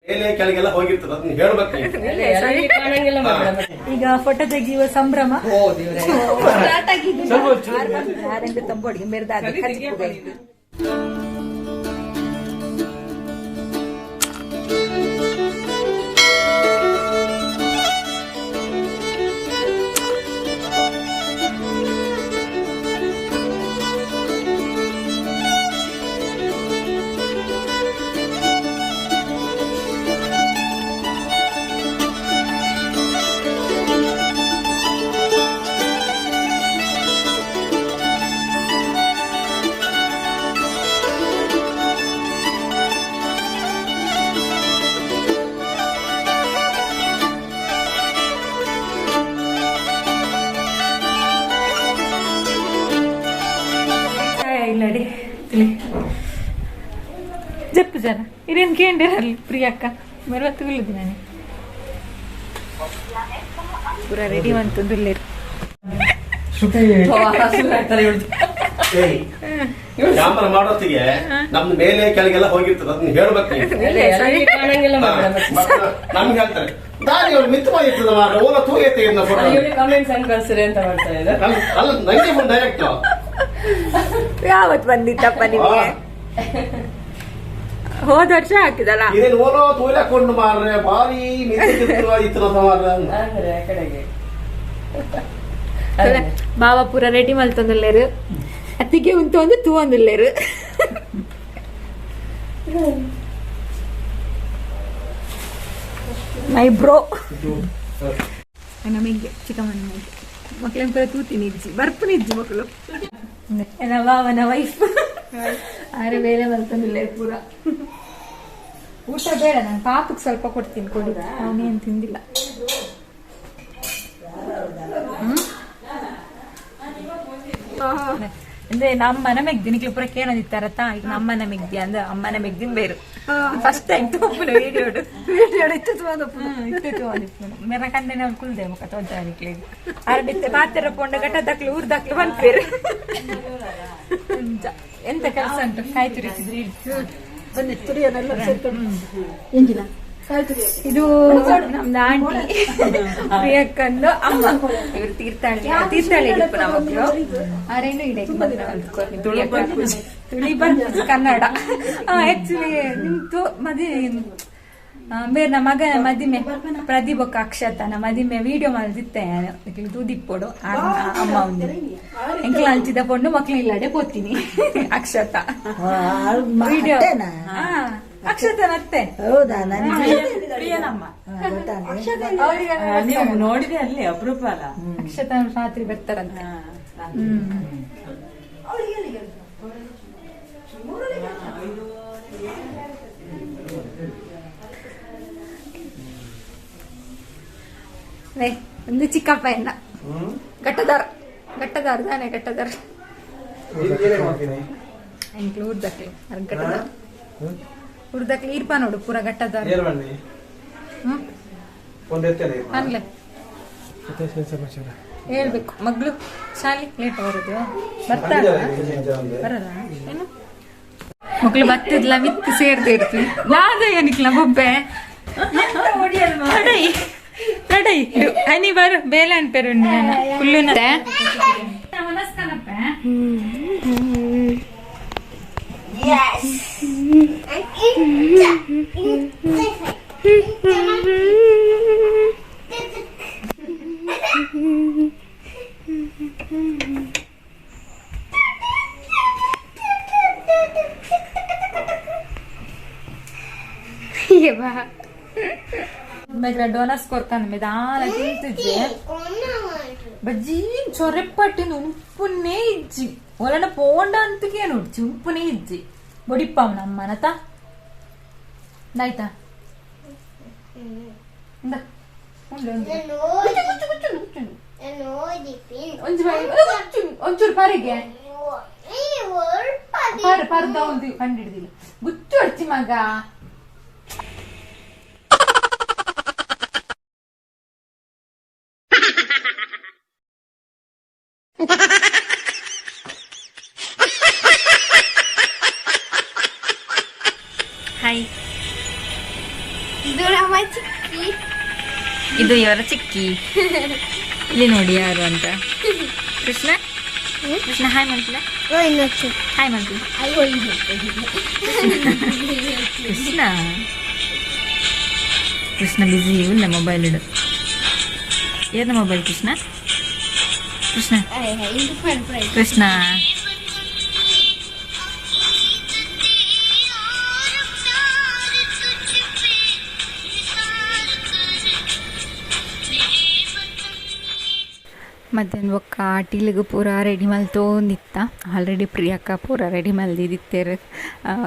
ಕೆಳಗೆಲ್ಲ ಹೋಗಿರ್ತದ ಅದನ್ನ ಹೇಳ್ಬೇಕು. ಈಗ ಫೋಟೋ ತೆಗೆಯುವ ಸಂಭ್ರಮ ತಂಬೋಡಿಗೆ ಮೆರೆದಾಗ ಇಲ್ಲಡಿ ಜಪ್ಪು ಜನ ಇದೇನು ಕೇಂದ್ರಲ್ಲಿ ಪ್ರಿಯಕ್ಕ ಮರವತ್ತು ಇಲ್ಲದು ನಾನು ಪೂರ ರೆಡಿ ಅಂತಂದಿಲ್ಲ ವ್ಯಾಪಾರ ಮಾಡೋತ್ತಿಗೆ ನಮ್ದು ಮೇಲೆ ಕೆಳಗೆಲ್ಲ ಹೋಗಿರ್ತದ ಅದನ್ನ ಹೇಳ್ಬೇಕು. ನಮ್ಗೆ ಹೇಳ್ತಾರೆ ದಾರಿ ಅವ್ರು ಮಿತ್ತವಾಗಿರ್ತದ ಓಲ ತೂಗೈತೆ ಅಲ್ಲ ನಂಗೆ ಬಂದು ಡೈರೆಕ್ಟ್ ಯಾವತ್ ಬಂದಿತ್ತಪ್ಪ ನಿಮಗೆ? ಹೋದ ವರ್ಷ ಹಾಕಿದಲ್ಲ ಇದೇನು ಓಲೋ ತೂಲಾಕೊಂಡು ಮಾರ್ರೆ ಭಾರಿ ಬಾವ ಪೂರ ರೆಡಿ ಮಲ್ತೊಂದುಲ್ಲೇರು ಅತ್ತಿಗೆ ಉಂಟು ಒಂದು ತೂ ಒಂದುಲ್ಲೇರು ಮೈ ಬ್ರೋ ನಮಗೆ ಚಿಕ್ಕಮ್ಮನ ಮಕ್ಳನ್ನ ಪೂರ ತೂತೀನಿ ಇಜ್ಜಿ ಬರ್ಪುನಿ ಇಜ್ಜಿ ಮಕ್ಕಳು ಬಾವನ ವೈಫ್ ಆರೆ ಬೇರೆ ಮಲ್ತೊಂದುಲ್ಲೇರು ಪೂರ ಊಟ ಬೇಡ ನಾನು ಪಾಪಕ್ಕೆ ಸ್ವಲ್ಪ ಕೊಡ್ತೀನಿ ಕೊಡಿ ಅವನೇನು ತಿಂದಿಲ್ಲ ಅಂದ್ರೆ ನಮ್ಮನ ಮೆಗ್ದಿ ನಿಕ್ಲಿ ಪೂರ ಕೇಳೋದಿತ್ತಾರತ್ತ ಈಗ ನಮ್ಮನ ಮೆಗ್ದಿ ಅಂದ್ರೆ ಅಮ್ಮನ ಮೆಗ್ದಿನ ಬೇರು ಫಸ್ಟ್ ಟೈಮ್ ತೋಪುನ ವಿಡಿಯೋ ಮೇರ ಕಣ್ಣೆ ಕುಲ್ದೆ ಮುಖ ತೋಜ ನಿಕ್ಲಿ ಅರಡಿತ್ತೆ ಪಾತ್ರೆ ಪೊಂಡ ಗಟ್ಟ ದಕ್ಲು ಊರ್ ದಕ್ಲು ಬಂದ್ಪೇರು ಎಂತ ಕೆಲಸ ಉಂಟು ಕಾಯಿ ತುರಿಸಿದ್ರಿ ಇದು ನಮ್ದು ಆಂಟಿ ಪ್ರಿಯಕ್ಕಂದು ಅಮ್ಮ ಇವ್ರು ತೀರ್ಥಹಳ್ಳಿ ನಮ್ಮ ಮಕ್ಕಳು ಆರೇನು ಇದೆ ತುಳಿ ಬರ್ತ ಕನ್ನಡ ಆಕ್ಚುಲಿ ನಿಮ್ದು ಮದಿ ಬೇರೆ ನಮ್ಮ ಮಗ ಮದಿಮೆ ಪ್ರದೀಪಕ್ಕ ಅಕ್ಷತನ ಮದಿಮೆ ವಿಡಿಯೋ ಮಾಡಿದ್ದೆ ತೂದಿಪ್ಪೋಡು ಅಮ್ಮ ಒಂದು ಎಂಕ್ಲ ಹಂಚಿದ ಪೊಂಡು ಮಕ್ಳು ಇಲ್ಲಡೆ ಪೋತೀನಿ ಅಕ್ಷತ ವಿಡಿಯೋ ಅಕ್ಷತ ಮತ್ತೆ ಹೌದಾ ನೀವು ನೋಡಿದೆ ಅಲ್ಲಿ ಅಪರೂಪ ಅಲ್ಲ ಅಕ್ಷತ ರಾತ್ರಿ ಬರ್ತಾರಂತ ಒಂದು ಚಿಕ್ಕಪ್ಪ ಎನ್ನ ಗಟ್ಟದಾರ ತಾನೆ ಗಟ್ಟದಾರ ಉರ್ದಕ್ಲಿ ಗಟ್ಟದಾರ ಉರ್ದಕ್ಲಿ ಇರ್ಪ ನೋಡು ಪೂರ ಗಟ್ಟದಾರ ಅನ್ಲೆ ಹೇಳ್ಬೇಕು ಮಗ್ಳು ಶಾಲೆ ಲೇಟ್ ಬರೋದು ಬರ್ತಾಳ ಬರದ ಏನು ಮಕ್ಳು ಬತ್ತಿದ್ಲ ಮಿತ್ತಿ ಸೇರ್ದೇ ಇರ್ತೀವಿ ಲಾದ ಏನಿಕ್ಲ ಬೊಬ್ಬೆ ನಡೈ ಹನಿ ಬರು ಬೇಲೆ ಅನ್ಪೇರು ಫುಲ್ಲು ನಮಸ್ಕಾರಪ್ಪ ಡೋನಸ್ ಕೊರ್ತಾನ ಮೆದಾನ ತಿಂತಿದ್ದೆ ಬಜ್ಜಿ ಚೊರೆಪ್ಪಟ್ಟಿನ ಉಪ್ಪುನ್ನೇ ಇಜ್ಜಿ ಒಲನ ಪೋಂಡ ಅಂತಗೆ ನೋಡ್ಚಿ ಉಪ್ಪುನೇ ಇಜ್ಜಿ ಬೊಡಿಪ್ಪ ನಮ್ಮನತ ಆಯ್ತಾ ಒಂಚೂರು ಪಾರಿಗೆ ಪರ್ದ ಒಂದು ಕಂಡಿಡ್ದಿಲ್ಲ ಗುಚ್ಚು ಹಚ್ಚಿ ಮಗ ಹಾಯ್ ಇದು ಇವರ ಚಿಕ್ಕಿ. ಇಲ್ಲಿ ನೋಡಿ ಯಾರು ಅಂತ. ಕೃಷ್ಣ ಕೃಷ್ಣ ಹಾಯ್ ಮಾಡ್ತಿಲ್ಲ. ಹಾಯ್ ಮಾಡ್ತಿಲ್ಲ. ಕೃಷ್ಣ ಕೃಷ್ಣ ಬಿಸಿ ಇಲ್ಲ ಮೊಬೈಲ್ ಇಡು. ಏನ ಮೊಬೈಲ್ ಕೃಷ್ಣ ಕೃಷ್ಣ ಕೃಷ್ಣ ಮಧ್ಯಾಹ್ನ ಒಕ್ಕ ಆಟಿಲಿಗೆ ಪೂರ ರೆಡಿ ಮಲ್ತೋಂದಿತ್ತ. ಆಲ್ರೆಡಿ ಪ್ರಿಯಕ್ಕ ಪೂರ ರೆಡಿ ಮಲ್ದಿತ್ತೇರು.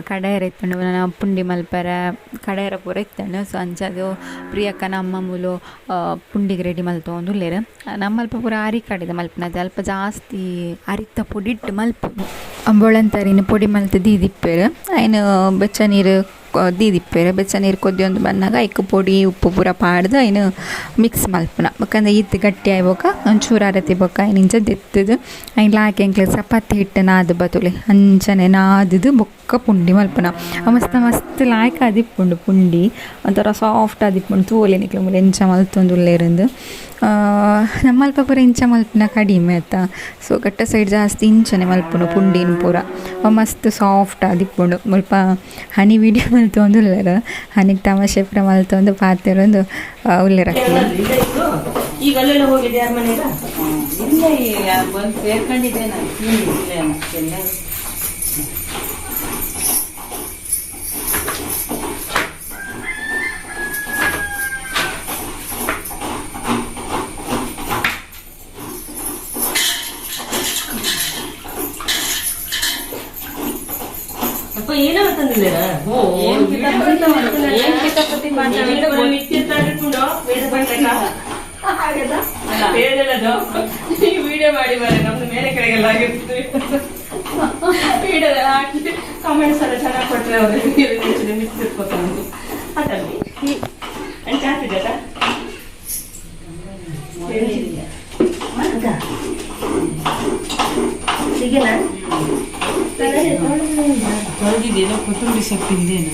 ಕಡಾಯರ ಇತ್ತಂಡು ನಾನು ಪುಂಡಿ ಮಲ್ಪರ ಕಡಾಯರ ಪೂರ ಇತ್ತಂಡು. ಸೊ ಅಂಚದು ಪ್ರಿಯಕ್ಕನ ಅಮ್ಮ ಮೂಲು ಪುಂಡಿಗೆ ರೆಡಿ ಮಲ್ತೊಂದುಲ್ಲೇರು. ನಮ್ಮಲ್ಪ ಪೂರ ಅರಿ ಕಡಿದ ಮಲ್ಪನದು ಅಲ್ಪ ಜಾಸ್ತಿ ಅರಿತ ಪುಡಿ ಇಟ್ಟು ಮಲ್ಪು ಅಂಬೋಳಂತರಿನ ಪುಡಿ ಮಲ್ತು ದೀದಿಪ್ಪೇರು. ಆಯ್ನು ಬೆಚ್ಚ ನೀರು ದೀದಿಪ್ಪೇರು. ಬೆಚ್ಚ ನೀರು ಕೊದ್ದಿ ಬಂದಾಗ ಐಕ್ ಪೊಡಿ ಉಪ್ಪು ಪೂರ ಪಾಡ್ದು ಐನು ಮಿಕ್ಸ್ ಮಲ್ಪನ. ಯಾಕಂದ್ರೆ ಈತ್ ಗಟ್ಟಿ ಆಯ್ಬೋಕ ಒಂಚೂರು ಅರತಿ ಬೋಕ ಐನಿಂಚ ದೆತ್ತದು ಐನ್ ಲಾಕಿ ಅಂಕ್ಲೆ ಚಪಾತಿ ಹಿಟ್ಟು ನಾದು ಬತುಲಿ ಅಂಚನೆ ನಾದದು ಬೊಕ್ಕ ಪುಂಡಿ ಮಲ್ಪನ. ಮಸ್ತ್ ಮಸ್ತ್ ಲಾಯ್ಕ ಆದಿಪ್ಪುಂಡು ಪುಂಡಿ ಒಂಥರ ಸಾಫ್ಟ್ ಆದಿಪ್ಪುಂಡು. ತೂಲೆ ನಿಕ್ಲೆ ಮೂಲೆ ಎಂಚ ಮಲ್ತೊಂದುಲ್ಲೇರಂದು ನಮ್ಮಲ್ಪ ಪೂರ ಇಂಚ ಮಲ್ಪನ ಕಡಿಮೆ ಆಯ್ತಾ. ಸೊ ಗಟ್ಟ ಸೈಡ್ ಜಾಸ್ತಿ ಇಂಚನೆ ಮಲ್ಪುಂಡು ಪುಂಡಿನ ಪೂರ ಮಸ್ತ್ ಸಾಫ್ಟ್ ಆದಿಪ್ಪುಂಡು. ಸ್ವಲ್ಪ ಹನಿ ವಿಡಿಯೋ ಮಲ್ತೊಂದುಲ್ಲೇರ ಹನಿಗೆ ತಮಾಷೆ ಪೂರ ಮಲ್ತೊಂದು ಪಾತೆರೊಂದು ಉಲ್ಲೇರಾಗ್ತದೆ. ಈಗ ಅಲ್ಲೆಲ್ಲ ಹೋಗಿದೆ ಯಾರ ಮನೆಗ ಇಲ್ಲ ಬಂದು ಸೇರ್ಕೊಂಡಿದ್ದೆ ನಾನು ಎಲ್ಲ. ಏನೋ ತಂದಿದ್ದೀರ ವಿಡಿಯೋ ಮಾಡಿ ಬಾರೆ ನಮ್ದು ಮೇಲೆ ಕೆಳಗೆಲ್ಲ ಆಗಿರ್ತೀವಿ. ವಿಡಿಯೋದೆಲ್ಲ ಹಾಕಿ ಕಾಮೆಂಟ್ಸ್ ಎಲ್ಲ ಚೆನ್ನಾಗಿ ಕೊಟ್ಟರೆ ಅವ್ರಿಗೆ ಮಿಸ್ ತಿರ್ಕೋತಾನೆ ಅದಲ್ಲಿ ಜಾಸ್ತಿದೆಲ್ಲ ತೊಳೆದಿದ್ದೇನೋ ಕೊತ್ತಂಬರಿ ಸೊಪ್ಪಿಂದೇನು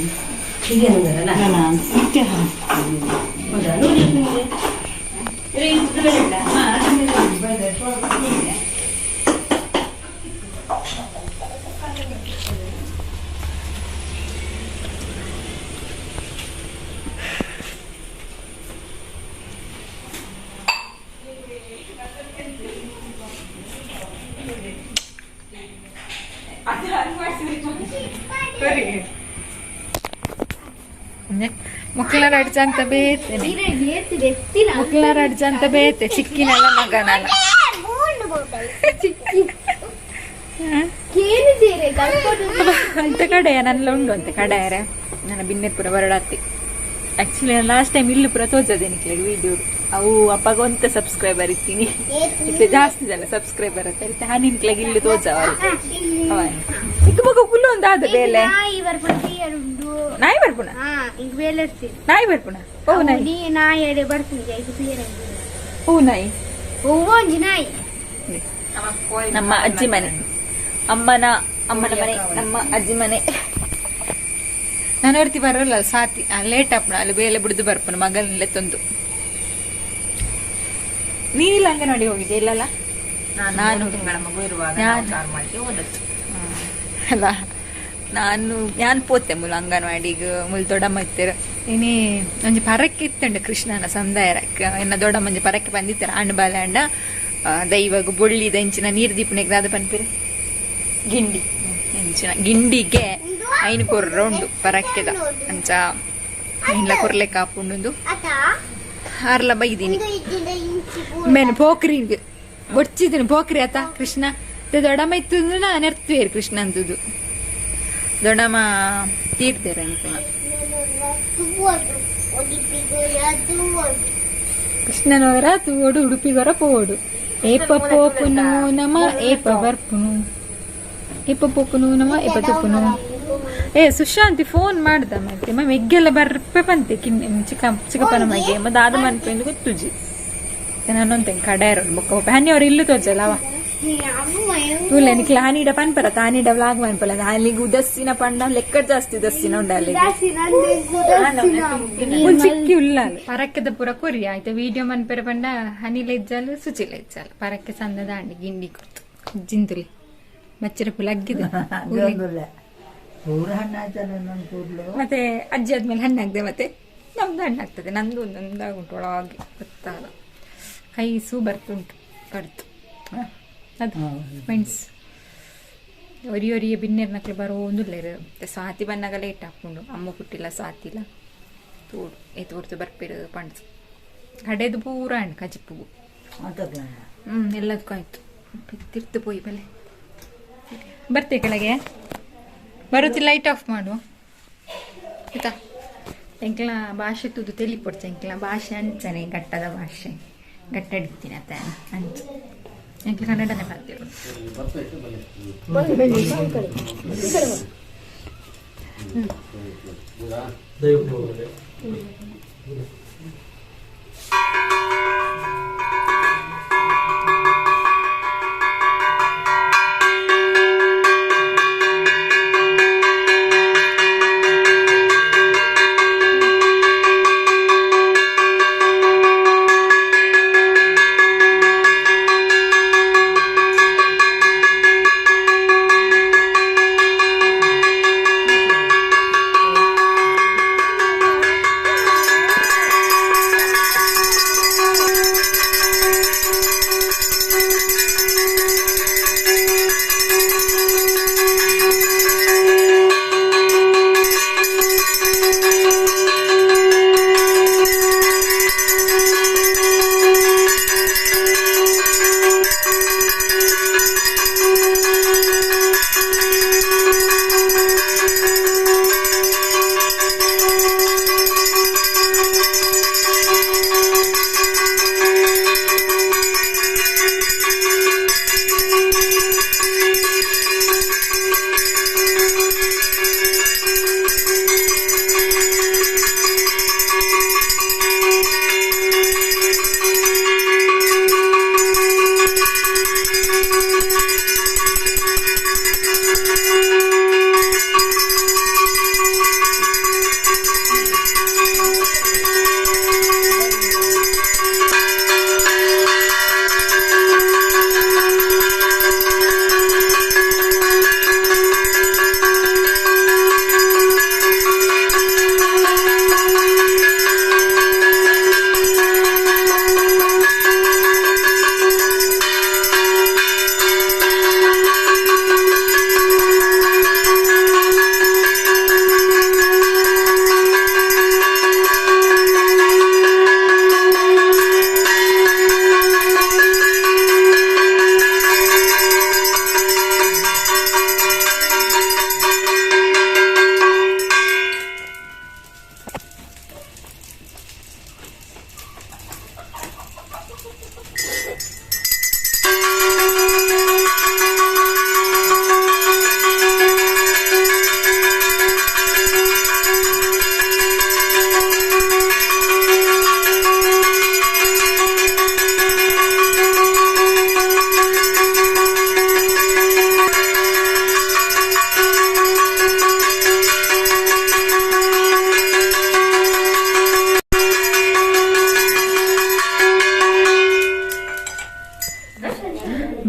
ಮುಕ್ಲಾರ ಅಡ್ಜಂತ ಬೇತೇನೆ ಮುಕ್ಲಾರ ಅಡ್ಜಂತ ಬೇತೆ ಚಿಕ್ಕಿನಲ್ಲ ಮಗನಲ್ಲ ಅಂತ ಕಡೆಯ ನನ್ನ ಉಂಡು ಅಂತ ಕಡೆಯರೆ ನನ್ನ ಬಿನ್ನೆ ಪುರ ಬರಡಾತಿ. ಆಕ್ಚುಲಿ ನಾನು ಲಾಸ್ಟ್ ಟೈಮ್ ಇಲ್ಲಿ ಪುರ ತೋಜದೆ ನಿಕ್ಲೆ ವಿಡಿಯೋ ಅವು ಅಪ್ಪಾಗ ಒಂತ ಸಬ್ಸ್ಕ್ರೈಬರ್ ಇರ್ತೀನಿ ಇತ್ತೆ ಜಾಸ್ತಿ ಜನ ಸಬ್ಸ್ಕ್ರೈಬರ್ ಅಂತ ಇರುತ್ತೆ ಹನಿನ್ಕ್ಲಾಗ ಇಲ್ಲಿ ತೋಜವ ಇಕ್ಕ ಮಗ ಫುಲ್ ಒಂದು ಆದ ಬೇಲೆ ನಾಯಿ ಬರ್ಪುಣ ನಾಯಿ ಬರ್ಪುಣ ಓ ನಾಯಿ ಹೂ ನಾಯಿ ನಮ್ಮ ಅಜ್ಜಿ ಮನೆ ಅಮ್ಮನ ಮನೆ ನಮ್ಮ ಅಜ್ಜಿ ಮನೆ. ನಾನು ಹೊರ್ತಿ ಬರೋಲ್ಲ ಸಾತಿ ಲೇಟ್ ಅಪ್ಪಣ ಅಲ್ಲಿ ಬೇಲೆ ಬಿಡ್ದು ಬರ್ಪುಣ ಮಗನಲ್ಲೇ ತಂದು. ನೀನಿಲ್ಲ ಅಂಗನವಾಡಿ ಹೋಗಿದ್ದೆ ಇಲ್ಲಲ್ಲ? ನಾನು ಮಗು ಇರುವಾಗ ಅಲ್ಲ ನಾನು ಪೋತೆ ಮುಲ್ ಅಂಗನವಾಡಿಗೆ ಮುಲ್ ದೊಡ್ಡಮ್ಮ ಇತ್ತರ ಇನಿ ಒಂಜಿ ಪರಕ್ಕೆ ಇತ್ತಂಡು ಕೃಷ್ಣನ ಸಂದಾಯರ ಇನ್ನ ದೊಡ್ಡಮ್ಮಂಜಿ ಪರಕ್ಕೆ ಬಂದಿತ್ತರ ಹಣ್ಣು ಬಾಲೆ ಅಂಡ ದೈವಾಗ ಬೊಳ್ಳಿದ ಇಂಚಿನ ನೀರು ದೀಪನೆಗೆ ಅದು ಪನ್ಪಿರಿ ಗಿಂಡಿ ಇಂಚಿನ ಗಿಂಡಿಗೆ ಐನು ಕೊರ್ರ ಉಂಡು ಪರಕ್ಕೆದ ಅಂಚ ಐನ್ಲ ಕೊರ್ಲೆ ಕಾಪುಂಡು ಹಾರ್ಲ ಬೈದೀನಿ ಮೇನು ಪೋಕ್ರಿಗೆ ಬೊಚ್ಚಿದ್ದೀನಿ ಪೋಕ್ರಿ ಆತ ಕೃಷ್ಣ ದೊಡ್ಡಮ್ಮ ಇತ್ತು ನಾನು ಎರ್ತೇರಿ ಕೃಷ್ಣ ಅಂತದ್ದು ದೊಡ್ಡಮ್ಮ ತೀರ್ತಾರೆ ಅನ್ಕೋಣ ಕೃಷ್ಣನವರ ತೂಡು ಉಡುಪಿಗರ ಪೋಡು ಏಪ ಪೋಪುನು ನಮ ಏಪ ಬರ್ಪುನು ಏಪ ಪೋಪುನು ನಮ ಏಪ ತುಪ್ಪುನು. ಸುಶಾಂತಿ ಫೋನ್ ಮಾಡ್ದ ಮತ್ತೆ ಮ್ಯಾಮ್ ಎಗ್ಗೆಲ್ಲ ಬರ್ಪೆ ಬಂತೆ ಚಿಕ್ಕಪ್ಪನ ಮಗೆ ಮತ್ತೆ ಆದ ಮನ್ಪೆಂದು ಗೊತ್ತುಜಿ ನಾನೊಂತೆ ಕಡೆ ಬುಕ್ಕ ಹನ್ನಿ ಅವ್ರು ಇಲ್ಲೂ ತೋಜಲ್ಲ ಅವ ತುಲೆ ನಿಕ್ಲ ಹಾನಿಡ ಪನ್ಪರ ತಾನಿಡ ವ್ಲಾಗ್ ಪನ್ಪಲ ಅಲ್ಲಿಗೆ ಉದಸ್ಸಿನ ಪಂಡ ಲೆಕ್ಕ ಜಾಸ್ತಿ ಉದಸ್ಸಿನ ಉಂಡ ಅಲ್ಲಿಗೆ ಚಿಕ್ಕಿ ಉಲ್ಲ ಪರಕ್ಕೆದ ಪೂರ ಕೊರಿ ಆಯ್ತು ವಿಡಿಯೋ ಮನ್ಪೆರ ಪಂಡ ಹನಿಲ ಇಜ್ಜಾಲು ಸುಚಿಲ ಇಜ್ಜಾಲು ಪರಕ್ಕೆ ಸಂದ ದಾಂಡಿ ಗಿಂಡಿ ಕೊಡ್ತು ಜಿಂತುಲಿ ಮಚ್ಚರ ಪುಲ ಅಗ್ಗಿದೆ ಮತ್ತೆ ಅಜ್ಜಿ ಆದ್ಮೇಲೆ ಹಣ್ಣಾಗ್ದೆ ಮತ್ತೆ ನಮ್ದು ಹಣ್ಣಾಗ್ತದೆ ನಂದು ಒಂದೊಂದಾಗುಂಟು ಒಳಗೆ ಗೊತ್ತಾಗ ಕೈಸು ಬರ್ತುಂಟು ಕಡ್ತು ಅದು ಮೆಣಸು ಒರಿಯೊರಿಯ ಬಿನ್ನೇರ್ ನಕ್ಲು ಬರೋ ಒಂದಿಲ್ಲ ಇರುತ್ತೆ ಸ್ವಾತಿ ಬನ್ನಾಗ ಲೇಟ್ ಹಾಕೊಂಡು ಅಮ್ಮ ಪುಟ್ಟಿಲ್ಲ ಸ್ವಾತಿಲ್ಲ ತೋಡು ತೋರ್ತು ಬರ್ಪಿರು ಪಣ್ಸು ಕಡೆದು ಪೂರ ಹಣ್ಣು ಕಜಿಪ್ಪುಗು ಎಲ್ಲದಕ್ಕೂ ಆಯ್ತು ತಿರ್ತು ಪೋಯಿ ಬಲೆ ಬರ್ತೆ ಕೆಳಗೆ ಬರುತ್ತೆ ಲೈಟ್ ಆಫ್ ಮಾಡು ಆಯ್ತಾ ಎಂಕ್ಲ ಭಾಷೆ ತುದು ತೆಲಿಪೊಡ್ಚ ಎಂಕ್ಲ ಭಾಷೆ ಅಂಚನೆ ಗಟ್ಟದ ಭಾಷೆ ಗಟ್ಟ ಹಿಡ್ತೀನಿ ಅತ್ತ ಅಂಚು ಎಂಕ್ಲ ಕನ್ನಡನೇ ಬರ್ತೀವಿ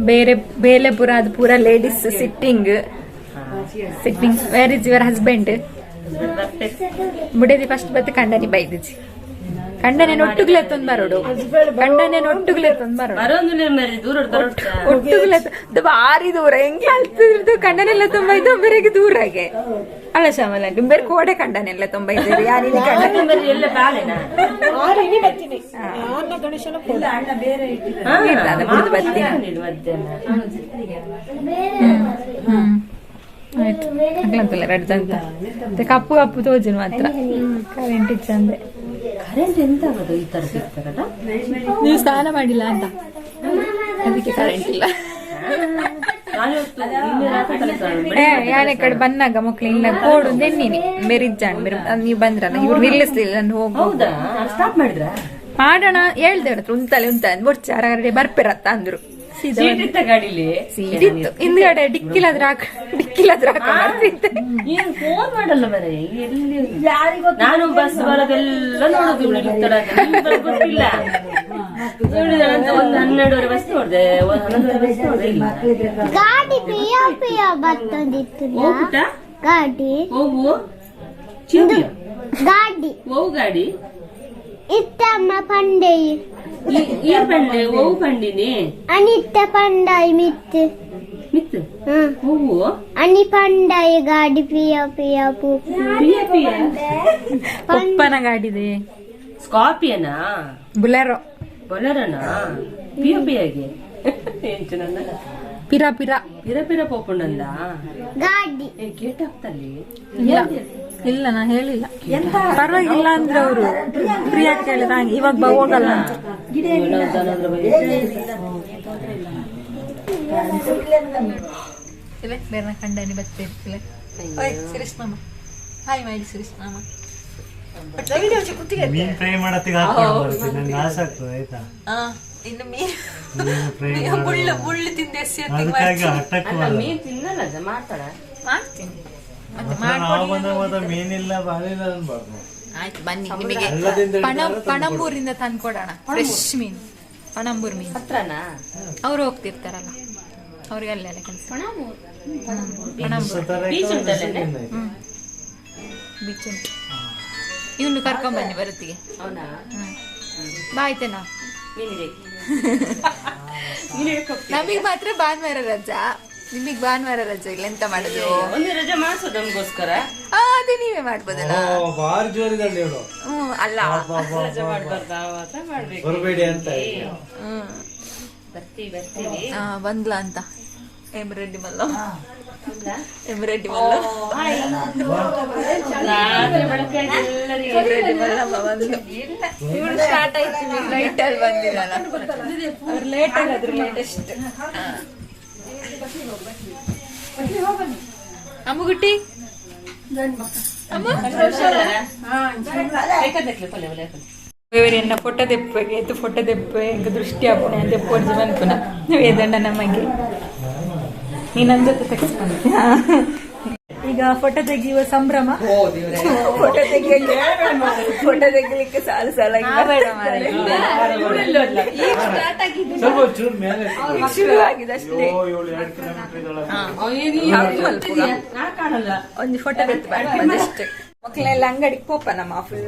ಬೇರೆ ಬೇಲೆ ಪೂರ ಅದು ಪೂರ ladies sitting where is your husband ಮುಡೇದಿ ಫಸ್ಟ್ ಬತ್ತೆ ಕಂಡನಿ ಬೈದಿಜಿ ಕಂಡನೆ ಒಟ್ಟುಗ್ಲೆ ತಂದ್ ಬರೋಡು ಕಂಡನೆ ಒಟ್ಟುಗ್ಲೆ ತಂದ್ ಬರೋಡು ಒಟ್ಟುಗ್ಲೆ ಭಾರಿ ದೂರ ಹೆಂಗೆ ಅಲ್ತಿದ್ದು ಕಂಡನೆಲ್ಲ ತುಂಬ ಇದು ಬೇರೆಗೆ ದೂರಾಗೆ ಅಲ್ಲ ಶ್ಯಾಮಲ ಬೇರೆ ಕೋಡೆ ಕಂಡನೆಲ್ಲ ತುಂಬ ಇದ್ದೀರಿ ಯಾರಿಗೆ ಆಯ್ತು ಆಗ್ಲಂತಲ್ಲ ರಡ್ದಂತ ಕಪ್ಪು ಕಪ್ಪು ತೋಜು ಮಾತ್ರ ಕರೆಂಟ್ ಇಚ್ಚಂದೆ ಕರೆಂಟ್ ಎಂತ ಆಗೋದು ಈ ತರ ಸಿಗ್ತಾರಲ್ಲ ನೀವು ಸ್ನಾನ ಮಾಡಿಲ್ಲ ಅಂತ ಅದಕ್ಕೆ ಕರೆಂಟ್ ಇಲ್ಲ ಯಾನೆ ಕಡೆ ಬಂದಾಗ ಮಕ್ಳು ಇಲ್ಲ ಕೋಡು ನೆನ್ನಿನಿ ಮೆರಿಜ್ಜಾಣ್ ನೀವು ಬಂದ್ರಲ್ಲ ಇವ್ರು ನಿಲ್ಲಿಸ್ಲಿಲ್ಲ ನಾನು ಸ್ಟಾಪ್ ಮಾಡಿದ್ರ ಮಾಡೋಣ ಹೇಳ್ದೆ ಉಂತಲೆ ಉಂತ ಬೊಡ್ಚಾರ ಬರ್ಪಿರತ್ತ ಅಂದ್ರು ಸೀಟ್ ಇತ್ತ ಗಾಡಿಲಿ ಹಿಂದ್ಗಡೆ ಡಿಕ್ಕಿಲಾದ್ರ ಏನ್ ಫೋನ್ ಮಾಡಲ್ಲ ಬರೇ ಎಲ್ಲಿ ನಾನು ಬಸ್ ಬರೋದೆಲ್ಲ ನೋಡುದು ಗೊತ್ತಿಲ್ಲ ಒಂದು 12 ಬಸ್ ನೋಡ್ದೆ 11 ಬಸ್ ನೋಡ್ದೆ ಗಾಡಿ ಪಿಯ ಬರ್ತದಿತ್ತು ಗಾಡಿ ಹೋಗು ಗಾಡಿ ಹೋಗು ಗಾಡಿ ಇತ್ತಮ್ಮ ಪಂಡೆ ಈ ಪಂಡೆ ಹೋಗು ಪಂಡಿನಿ ಅನಿತ್ತ ಪಂಡಾಯಿ ಮಿತ್ತು ಮಿತ್ತು ಹೋಗು ಅನಿ ಪಂಡಾಯಿ ಗಾಡಿ ಪಿಯ ಪಪ್ಪನ ಗಾಡಿದೆ ಸ್ಕಾರ್ಪಿಯನಾ ಬೊಲೆರೋನಾ ಪಿಯಾಗೆ ಎಂಚು ನನ್ನ ಪಿರ ಪೋಪುಂಡಂದ ಗಾಡಿ ಗೇಟ್ ಹಾಕ್ತಲ್ಲಿ ಇಲ್ಲ ನಾ ಹೇಳಿಲ್ಲ ಪರವಾಗಿಲ್ಲ ಅಂದ್ರೆ ಅವರು ಪ್ರಿಯಾ ಕೇಳಿದ ಇವಾಗ ಹೋಗಲ್ಲ ಅಂತ ಬೇರೆ ಕಂಡನಿ ಬತ್ತೆ ಇರ್ತಿಲ್ಲ ಸುರೇಶ್ ಮಾಮ ಹಾಯ್ ಮಾಡಿ ಸುರೇಶ್ ಮಾಮ ಮೀನ್ ಫ್ರೈ ಮಾಡತ್ತಿಗೆ ಹಾಕ್ಕೊಂಡು ನಂಗೆ ಆಸೆ ಆಗ್ತದೆ ಆಯ್ತಾ ಇನ್ನು ಮುಳ್ಳು ಮುಳ್ಳು ತಿಂದೆ ಅದಕ್ಕಾಗಿ ಹಟ್ಟಕ್ಕೂ ಮೀನ್ ತಿನ್ನಲ್ಲ ಮಾಡ್ತಾಳ ಮಾಡ್ತೀನಿ ನಾವು ಬಂದಾಗ ಮೀನಿಲ್ಲ ಬಾಳಿಲ್ಲ ಅನ್ಬಾರ್ದು. ಆಯ್ತು ಬನ್ನಿ ನಿಮಗೆ ಪಣಂಬೂರಿಂದ ತಂದ್ಕೊಡೋಣ ಫ್ರೆಶ್ ಮೀನು ಪಣಂಬೂರ್ ಮೀನು ಹತ್ರನಾ ಅವ್ರು ಹೋಗ್ತಿರ್ತಾರಲ್ಲ ಅವ್ರಿಗೆ ಅಲ್ಲೆಲ್ಲ ಕೆಲಸ ಬೀಚ್ ಉಂಟಲ್ಲ ಬೀಚ್ ಉಂಟು ಇವನು ಕರ್ಕೊಂಬನ್ನಿ ಬರುತ್ತಿಗೆ ಅವನಾ ಬಾಯ್ತೇನಾ ನಮಗ್ ಮಾತ್ರ ಭಾನುವಾರ ರಜಾ ನಿಮಗ್ ಭಾನುವಾರ ರಜೆ ಇಲ್ಲ ಎಂತ ಮಾಡುದು ಒಂದು ರಜೆ ಮಾಡಿಸೋದು ನಮ್ಗೋಸ್ಕರ ಅದೇ ನೀವೇ ಮಾಡ್ಬೋದಲ್ಲ ಬಾರಿ ಜೋರಿದಲ್ಲಿ ಹೇಳು ಅಲ್ಲ ರಜೆ ಮಾಡ್ಬಾರ್ದಾ ಮಾತ್ರ ಮಾಡ್ಬೇಕು ಬರಬೇಡಿ ಅಂತ ಬರ್ತೀವಿ ಬಂದ್ಲ ಅಂತ ಎಮ್ರೆಡ್ಡಿ ಮಲ್ಲ ಇವಳು ಸ್ಟಾರ್ಟ್ ಆಯ್ತು ಲೈಟ್ ಅಲ್ಲಿ ಬಂದಿರಲ್ಲ ಅವ್ರು ಲೇಟ್ ಆಗಾದ್ರು ಲೇಟೆಸ್ಟ್ ಅಮ್ಮಗುಟ್ಟಿ ಎನ್ನ ಫೋಟೋ ತೆಪ್ಪಗೆ ಎತ್ತು ಫೋಟೋ ತೆಪ್ಪೆ ಎಂಕ ದೃಷ್ಟಿ ಆಪುಣೆ ಅಂತ ಪೋರ್ಜಿ ಬಂದ್ಪುನ ವೇದಂಡ ನಮಗೆ ನೀನಂದ ಜೊತೆ ತೆಗೆಸ್ಕೊಂಡೆ ಈಗ ಫೋಟೋ ತೆಗೆಯುವ ಸಂಭ್ರಮ ಫೋಟೋ ತೆಗಿಲಿಕ್ಕೆ ಸಾಲು ಶುರುವಾಗಿದೆ ಅಷ್ಟೇ ಒಂದು ಫೋಟೋ ತೆಗೆದು ಮಕ್ಕಳೆಲ್ಲ ಅಂಗಡಿಗೆ ಪೋಪ ನಮ್ಮ ಫುಲ್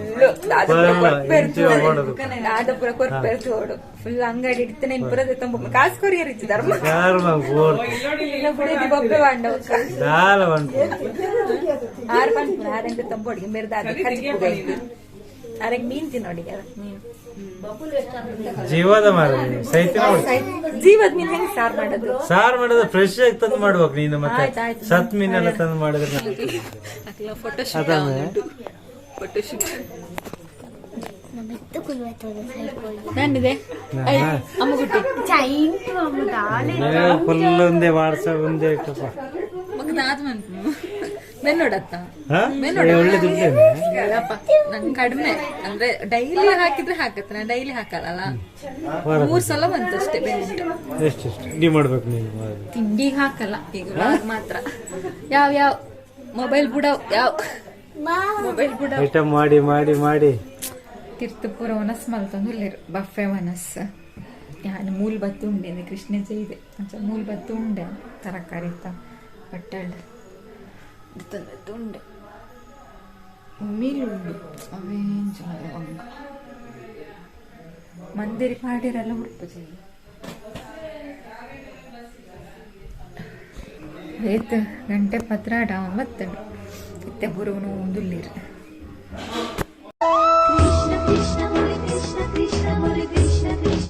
ದಾದಪುರ ಕೊರ್ಪೆರ್ತು ಓಡು ಫುಲ್ ಅಂಗಡಿ ಇಡ್ತಾನೆ ಬರೋದೇ ತುಂಬ ಕಾಸು ಕೊರಿಯರ್ ಇತ್ತು ಧರ್ಮ ಬೊಬ್ಬೆ ಬಾಂಡ 6 ಬಂತು 6 ತಂಬೋಡಿಗೆ ಮೆರೆದ ಮೀನ್ ತಿನ್ನೋಡಿಗೆ ಮೀನು ಜೀವದ ಮಾರ ಜೀವದ ಮೀನ್ ಹೆಂಗ್ ಸಾರ್ ಮಾಡೋದು ಫ್ರೆಶ್ ಆಗಿ ತಂದು ಮಾಡ್ಬೇಕು ನೀನು ಮತ್ತೆ ಸತ್ ಮೀನೆಲ್ಲ ತಂದು ಮಾಡಿದ್ರೆ ನನ್ನಿದೆ ಅಮ್ಮಗುಟ್ಟಿ ಫುಲ್ ಒಂದೇ ವಾಟ್ಸಪ್ ಒಂದೇ ಇಟ್ಟಪ್ಪ ಬೆನ್ನೋಡತ್ತ ಒಳ್ಳೆ ಅಲ್ಲಪ್ಪ ನಂಗೆ ಕಡಿಮೆ ಅಂದ್ರೆ ಡೈಲಿ ಹಾಕಿದ್ರೆ ಹಾಕತ್ತೆ ನಾ ಡೈಲಿ ಹಾಕಲ್ಲ 3 ಸಲ ಬಂತಷ್ಟೇ ಬೆನ್ನಿಟ್ಟು ಎಷ್ಟು ಮಾಡ್ಬೇಕು ನೀನು ತಿಂಡಿಗೆ ಹಾಕಲ್ಲ ಈಗ ಮಾತ್ರ ಯಾವ ಮೊಬೈಲ್ ಬುಡ ಐಟಮ್ ಮಾಡಿ ತೀರ್ಥಪುರ ವನಸ್ ಮಲ್ತಂದು ಬಫೆ ವನಸ್ ಯಾನು ಮೂಲ್ ಬತ್ತು ಉಂಡೆ ಕೃಷ್ಣ ಇದೆ ಮೂಲ್ ಬತ್ತು ಉಂಡೆ ತರಕಾರಿ ಬಟ್ಟಲ್ ಉಂಡೆ ಮೀಲುಂಡು ಅವೇನ್ ಮಂದಿರಿ ಪಾಡಿರೆಲ್ಲ ಹುಡುಪ ಏತ್ ಗಂಟೆ ಪತ್ರ ಆಡ 9 ಇತ್ತೆ ಬುರುವನು ಒಂದುಲ್ಲಿರು